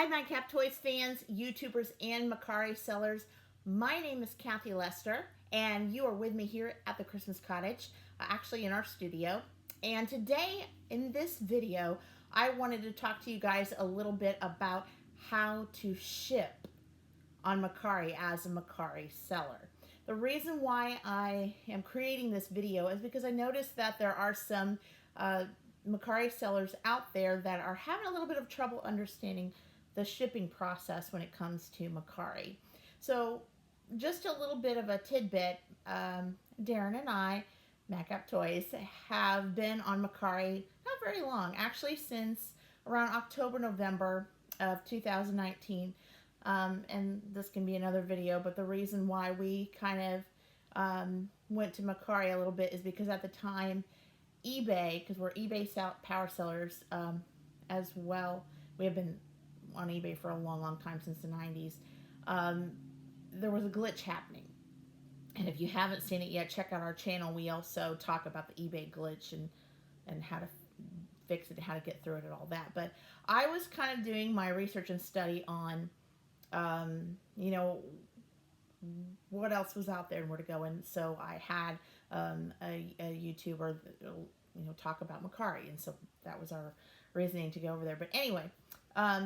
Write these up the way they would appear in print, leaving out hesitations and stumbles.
Hi, Madcap Toys fans, YouTubers, and Mercari sellers. My name is Kathy Lester, and you are with me here at the Christmas Cottage, actually in our studio. And today, in this video, I wanted to talk to you guys a little bit about how to ship on Mercari as a Mercari seller. The reason why I am creating this video is because I noticed that there are some Mercari sellers out there that are having a little bit of trouble understanding the shipping process when it comes to Mercari. So just a little bit of a tidbit, Darren and I, Madcap Toys, have been on Mercari not very long, actually since around October, November of 2019. And this can be another video, but the reason why we kind of went to Mercari a little bit is because at the time, eBay, because we're eBay power sellers as well, we have been on eBay for a long, long time, since the 90s. There was a glitch happening. And if you haven't seen it yet, check out our channel. We also talk about the eBay glitch and how to fix it, how to get through it, and all that. But I was kind of doing my research and study on, you know, what else was out there and where to go. And so I had a YouTuber, talk about Mercari, and so that was our reasoning to go over there. But anyway,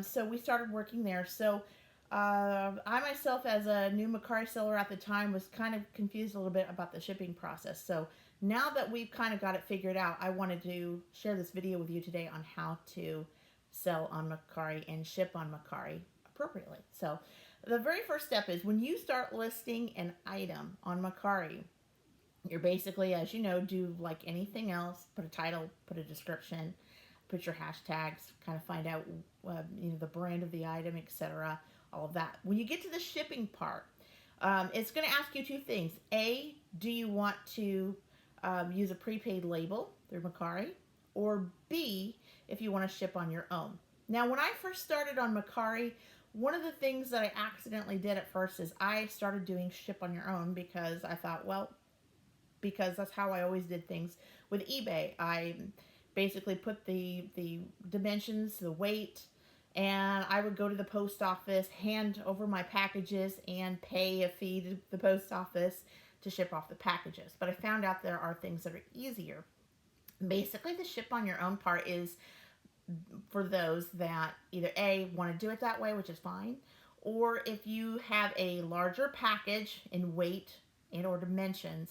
so we started working there. So I myself, as a new Mercari seller at the time, was kind of confused a little bit about the shipping process. So now that we've kind of got it figured out, I wanted to share this video with you today on how to sell on Mercari and ship on Mercari appropriately. So the very first step is when you start listing an item on Mercari, you're basically, as you know, do like anything else, put a title, put a description, put your hashtags, kind of find out the brand of the item, etc., all of that. When you get to the shipping part, it's going to ask you two things. A, do you want to use a prepaid label through Mercari? Or B, if you want to ship on your own. Now, when I first started on Mercari, one of the things that I accidentally did at first is I started doing ship on your own because I thought, well, because that's how I always did things with eBay. I basically put the dimensions, the weight, and I would go to the post office, hand over my packages, and pay a fee to the post office to ship off the packages. But I found out there are things that are easier. Basically, the ship on your own part is for those that either A, want to do it that way, which is fine, or if you have a larger package in weight and or dimensions,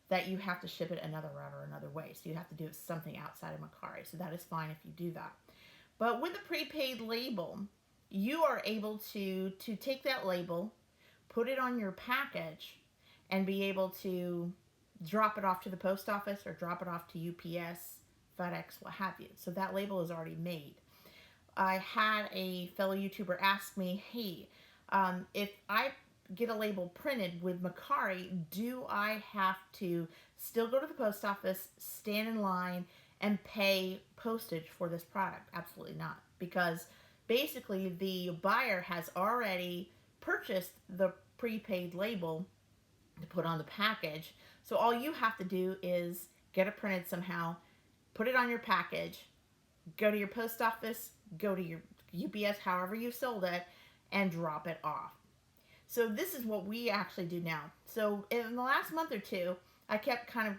that you have to ship it another route or another way. So you have to do something outside of Mercari. So that is fine if you do that. But with a prepaid label, you are able to take that label, put it on your package, and be able to drop it off to the post office or drop it off to UPS, FedEx, what have you. So that label is already made. I had a fellow YouTuber ask me, hey, if I get a label printed with Mercari, do I have to still go to the post office, stand in line, and pay postage for this product? Absolutely not, because basically the buyer has already purchased the prepaid label to put on the package. So all you have to do is get it printed somehow, put it on your package, go to your post office, go to your UPS, however you sold it, and drop it off. So this is what we actually do now. So in the last month or two, I kept kind of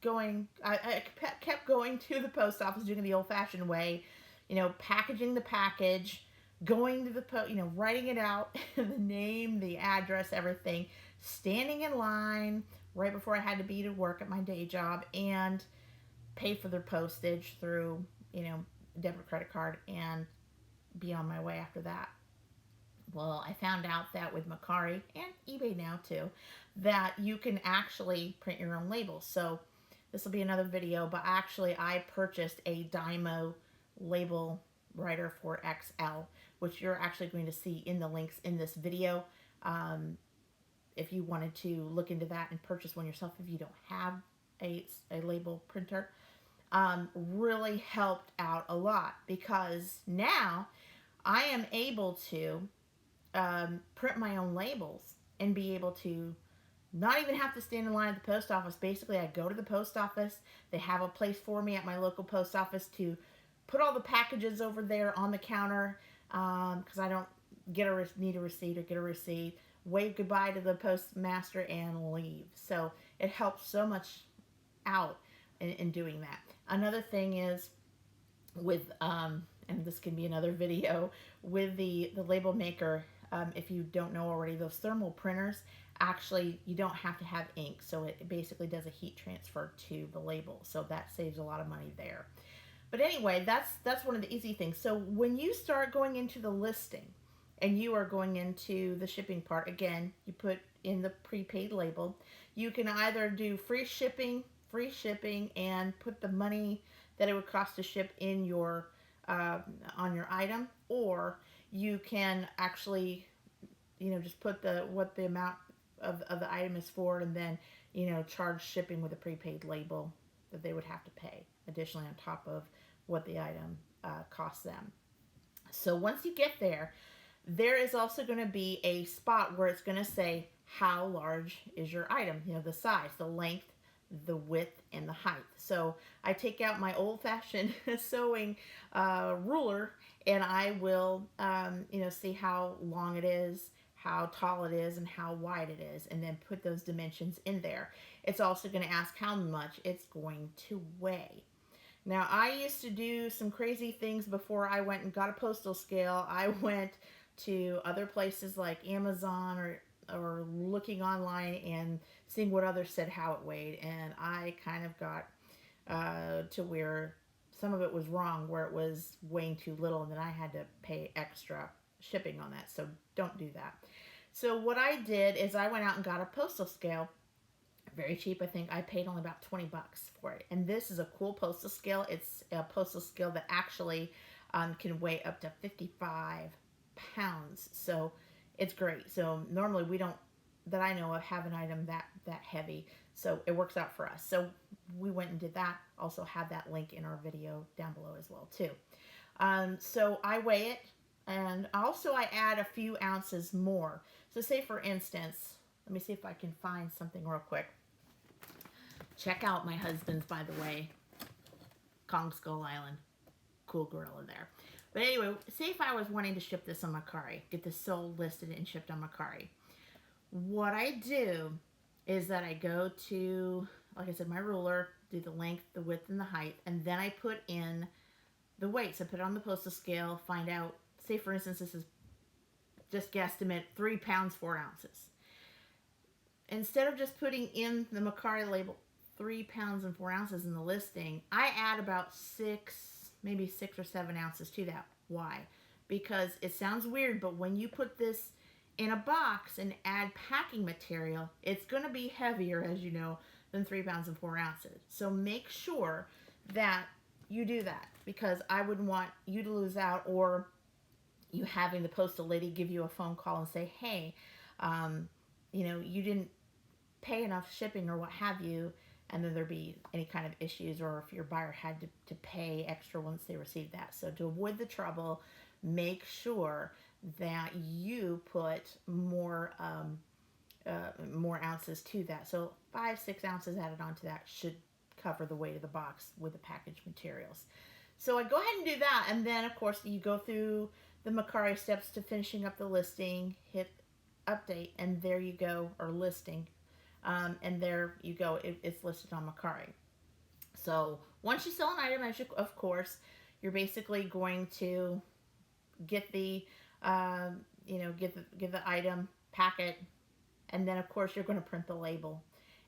going, I kept going to the post office, doing it the old-fashioned way, packaging the package, going to the writing it out, the name, the address, everything, standing in line right before I had to be to work at my day job, and pay for their postage through, debit credit card, and be on my way after that. Well, I found out that with Mercari and eBay now too, that you can actually print your own labels. So this will be another video, but actually I purchased a Dymo label writer for XL, which you're actually going to see in the links in this video. If you wanted to look into that and purchase one yourself, if you don't have a label printer, really helped out a lot, because now I am able to print my own labels and be able to not even have to stand in line at the post office. Basically, I go to the post office. They have a place for me at my local post office to put all the packages over there on the counter. because I don't need a receipt or get a receipt, wave goodbye to the postmaster and leave. So it helps so much out in doing that. Another thing is with and this can be another video with the label maker. If you don't know already, those thermal printers, actually you don't have to have ink, so it basically does a heat transfer to the label, so that saves a lot of money there. But anyway, that's one of the easy things. So when you start going into the listing and you are going into the shipping part, again, you put in the prepaid label. You can either do free shipping, and put the money that it would cost to ship in your on your item, or you can actually, just put what the amount of the item is for, and then charge shipping with a prepaid label that they would have to pay additionally on top of what the item costs them. So once you get there, there is also going to be a spot where it's going to say how large is your item, the size, the length, the width, and the height. So I take out my old-fashioned sewing ruler, and I will see how long it is, how tall it is, and how wide it is, and then put those dimensions in there. It's also going to ask how much it's going to weigh. Now, I used to do some crazy things before I went and got a postal scale. I went to other places like Amazon or looking online and seeing what others said how it weighed, and I kind of got to where some of it was wrong, where it was weighing too little, and then I had to pay extra shipping on that. So don't do that. So what I did is I went out and got a postal scale. Very cheap. I think I paid only about 20 bucks for it. And this is a cool postal scale. It's a postal scale that actually can weigh up to 55 pounds. So it's great. So normally we don't, that I know of, have an item that heavy. So it works out for us. So we went and did that. Also have that link in our video down below as well too. So I weigh it, and also I add a few ounces more. So say for instance, let me see if I can find something real quick. Check out my husband's, by the way, Kong Skull Island. Cool gorilla there. But anyway, say if I was wanting to ship this on Mercari, get this sold, listed, and shipped on Mercari. What I do is that I go to, like I said, my ruler, do the length, the width, and the height, and then I put in the weights. I put it on the postal scale, find out, say for instance, this is just guesstimate 3 pounds, 4 ounces. Instead of just putting in the Mercari label 3 pounds and 4 ounces in the listing, I add about 6, maybe 6 or 7 ounces to that. Why? Because it sounds weird, but when you put this in a box and add packing material, it's going to be heavier, as you know, than 3 pounds and 4 ounces. So make sure that you do that, because I wouldn't want you to lose out, or you having the postal lady give you a phone call and say, hey, you didn't pay enough shipping or what have you, and then there be any kind of issues, or if your buyer had to pay extra once they received that. So to avoid the trouble, make sure that you put more ounces to that. So 5-6 ounces added onto that should cover the weight of the box with the package materials. So I go ahead and do that, and then of course you go through the Mercari steps to finishing up the listing, hit update, and there you go, or listing, and there you go, it's listed on Mercari. So once you sell an item, of course, you're basically going to get the get the item, pack it, and then of course you're going to print the label,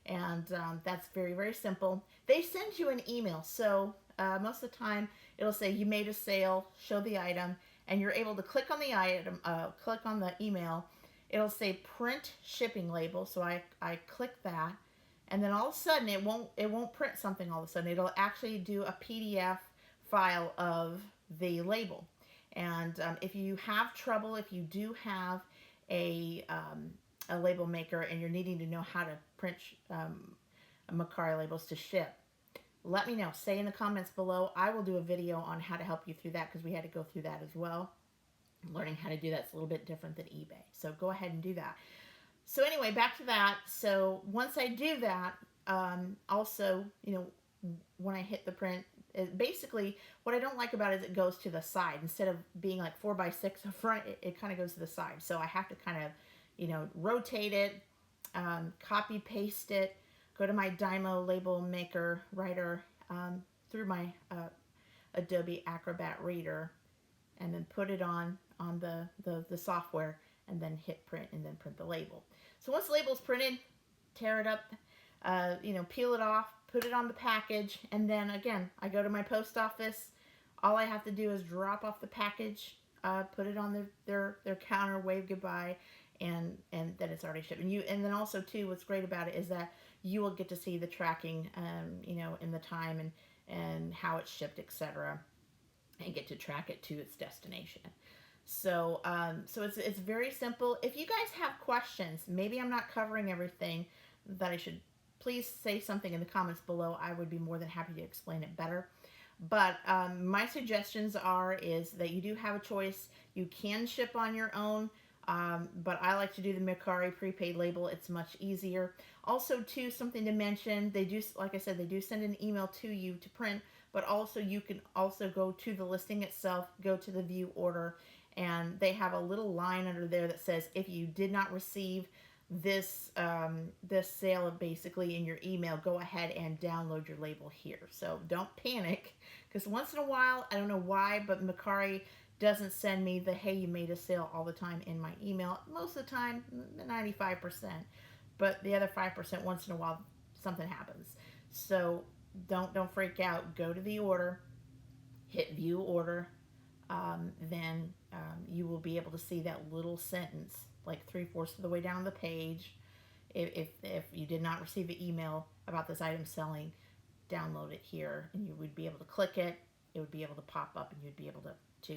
and that's very, very simple. They send you an email, so most of the time it'll say you made a sale, show the item, and you're able to click on the item, click on the email. It'll say print shipping label, so I click that, and then all of a sudden it won't print something all of a sudden. It'll actually do a PDF file of the label. And if you have trouble, if you do have a label maker and you're needing to know how to print Mercari labels to ship, let me know. Say in the comments below. I will do a video on how to help you through that, because we had to go through that as well. Learning how to do that's a little bit different than eBay. So go ahead and do that. So anyway, back to that. So once I do that, also, when I hit the print, Basically, what I don't like about it is it goes to the side. Instead of being like 4x6 up front, it kind of goes to the side. So I have to kind of, rotate it, copy paste it, go to my Dymo label maker writer through my Adobe Acrobat Reader, and then put it on the software, and then hit print, and then print the label. So once the label is printed, tear it up, peel it off, put it on the package, and then again, I go to my post office. All I have to do is drop off the package, put it on their counter, wave goodbye, and then it's already shipped. And then also too, what's great about it is that you will get to see the tracking, in the time and how it's shipped, etc., and get to track it to its destination. So, it's very simple. If you guys have questions, maybe I'm not covering everything that I should, please say something in the comments below. I would be more than happy to explain it better. But my suggestions is that you do have a choice. You can ship on your own, but I like to do the Mercari prepaid label. It's much easier. Also, too, something to mention, they do, like I said, they do send an email to you to print, but also you can also go to the listing itself, go to the view order, and they have a little line under there that says, if you did not receive this sale basically in your email, go ahead and download your label here. So don't panic, because once in a while, I don't know why, but Mercari doesn't send me the hey, you made a sale all the time in my email. Most of the time, 95%, but the other 5%, once in a while, something happens. So don't freak out. Go to the order, hit view order, then you will be able to see that little sentence like 3/4 of the way down the page. If you did not receive the email about this item selling, download it here, and you would be able to click it. It would be able to pop up, and you'd be able to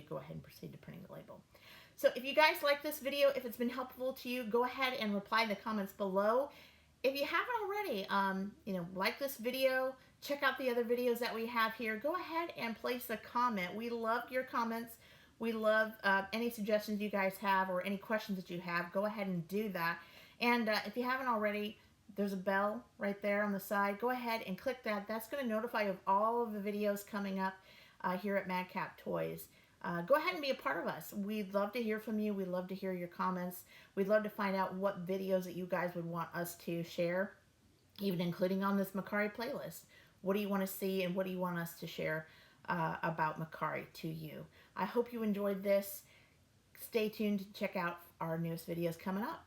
go ahead and proceed to printing the label. So if you guys like this video, if it's been helpful to you, go ahead and reply in the comments below. If you haven't already, like this video, check out the other videos that we have here. Go ahead and place a comment. We love your comments. We love any suggestions you guys have or any questions that you have. Go ahead and do that. And if you haven't already, there's a bell right there on the side. Go ahead and click that. That's going to notify you of all of the videos coming up here at Madcap Toys. Go ahead and be a part of us. We'd love to hear from you. We'd love to hear your comments. We'd love to find out what videos that you guys would want us to share, even including on this Mercari playlist. What do you want to see, and what do you want us to share about Mercari to you? I hope you enjoyed this. Stay tuned to check out our newest videos coming up.